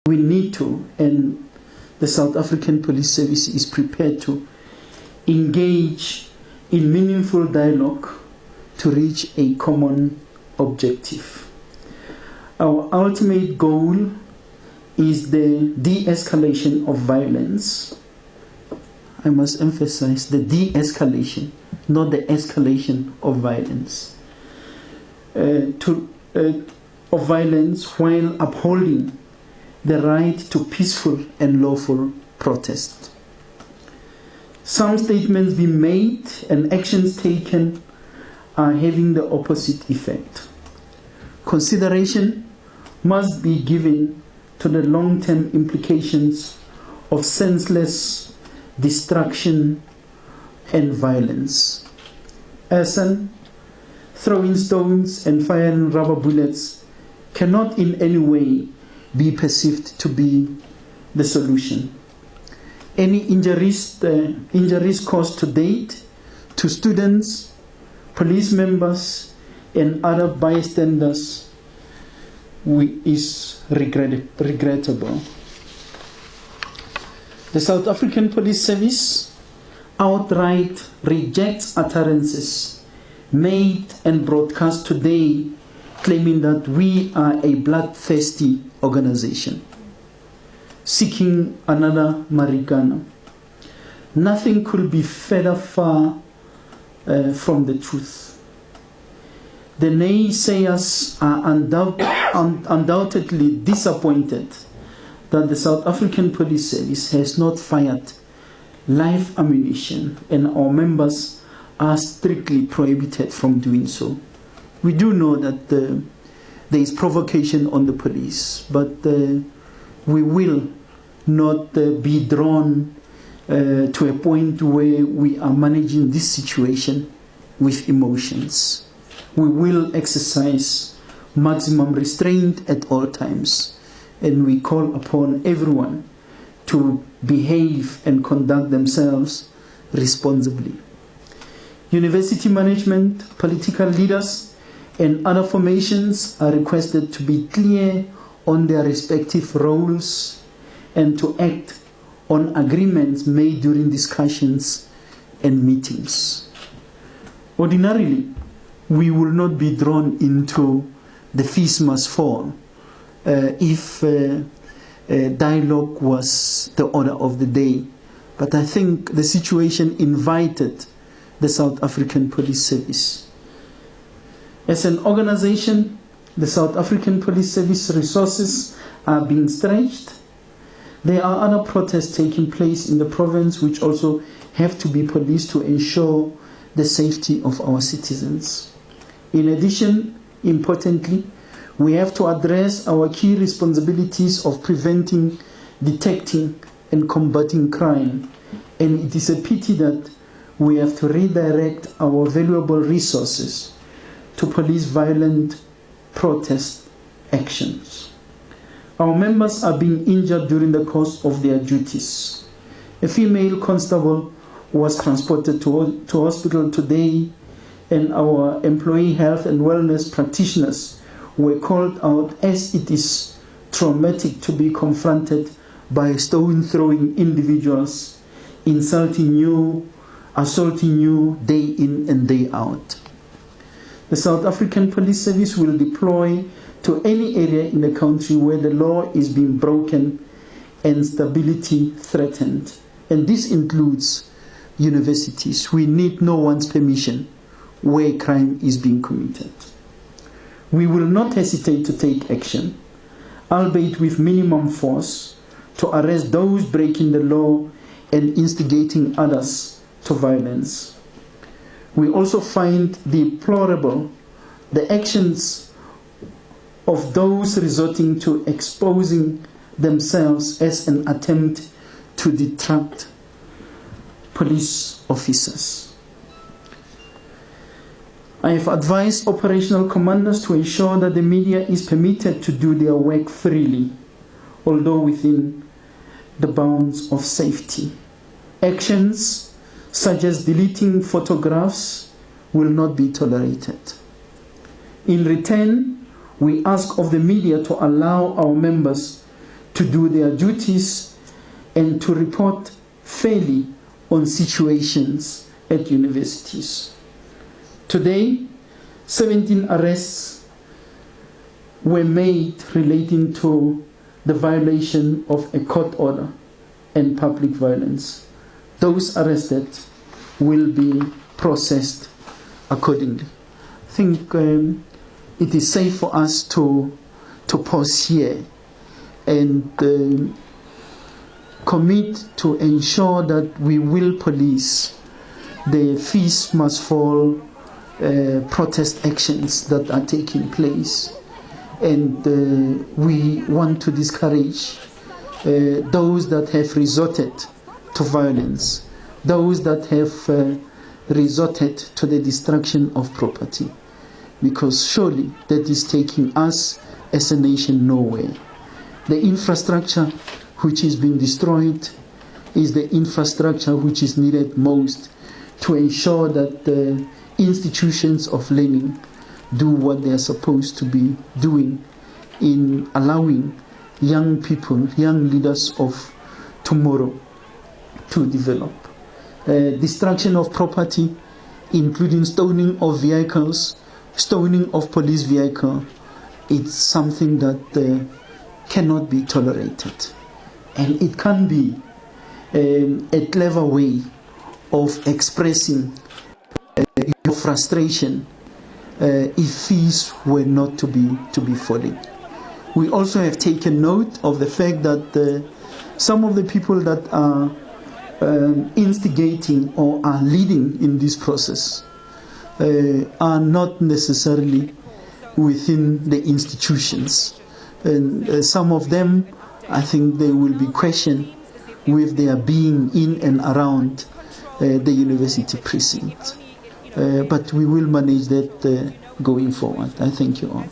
We need to, and the South African Police Service is prepared to engage in meaningful dialogue to reach a common objective. Our ultimate goal is the de-escalation of violence. I must emphasize the de-escalation, not the escalation of violence. Of violence while upholding the right to peaceful and lawful protest. Some statements being made and actions taken are having the opposite effect. Consideration must be given to the long-term implications of senseless destruction and violence. Arson, throwing stones and firing rubber bullets cannot in any way be perceived to be the solution. Any injuries caused to date to students, police members, and other bystanders is regrettable. The South African Police Service outright rejects utterances made and broadcast today claiming that we are a bloodthirsty organization seeking another Marikana. Nothing could be further far from the truth. The naysayers are undoubtedly disappointed that the South African Police Service has not fired live ammunition, and our members are strictly prohibited from doing so. We do know that there is provocation on the police, but we will not be drawn to a point where we are managing this situation with emotions. We will exercise maximum restraint at all times, and we call upon everyone to behave and conduct themselves responsibly. University management, political leaders, and other formations are requested to be clear on their respective roles and to act on agreements made during discussions and meetings. Ordinarily, we will not be drawn into the feast must fall if dialogue was the order of the day. But I think the situation invited the South African Police Service. As an organization, the South African Police Service resources are being stretched. There are other protests taking place in the province which also have to be policed to ensure the safety of our citizens. In addition, importantly, we have to address our key responsibilities of preventing, detecting, and combating crime. And it is a pity that we have to redirect our valuable resources to police violent protest actions. Our members are being injured during the course of their duties. A female constable was transported to hospital today, and our employee health and wellness practitioners were called out, as it is traumatic to be confronted by stone-throwing individuals, insulting you, assaulting you day in and day out. The South African Police Service will deploy to any area in the country where the law is being broken and stability threatened. And this includes universities. We need no one's permission where crime is being committed. We will not hesitate to take action, albeit with minimum force, to arrest those breaking the law and instigating others to violence. We also find deplorable the actions of those resorting to exposing themselves as an attempt to detract police officers. I have advised operational commanders to ensure that the media is permitted to do their work freely, although within the bounds of safety. Actions such as deleting photographs will not be tolerated. In return, we ask of the media to allow our members to do their duties and to report fairly on situations at universities. Today, 17 arrests were made relating to the violation of a court order and public violence. Those arrested will be processed accordingly. I think it is safe for us to pause here and commit to ensure that we will police the feast must fall protest actions that are taking place. And we want to discourage those that have resorted to violence, those that have resorted to the destruction of property, because surely that is taking us as a nation nowhere. The infrastructure which is being destroyed is the infrastructure which is needed most to ensure that the institutions of learning do what they are supposed to be doing in allowing young people, young leaders of tomorrow to develop. Destruction of property, including stoning of vehicles, stoning of police vehicle, it's something that cannot be tolerated. And it can be a clever way of expressing your frustration if fees were not to be falling. We also have taken note of the fact that some of the people that are instigating or are leading in this process are not necessarily within the institutions. And some of them, I think they will be questioned with their being in and around the university precinct. But we will manage that going forward. I thank you all.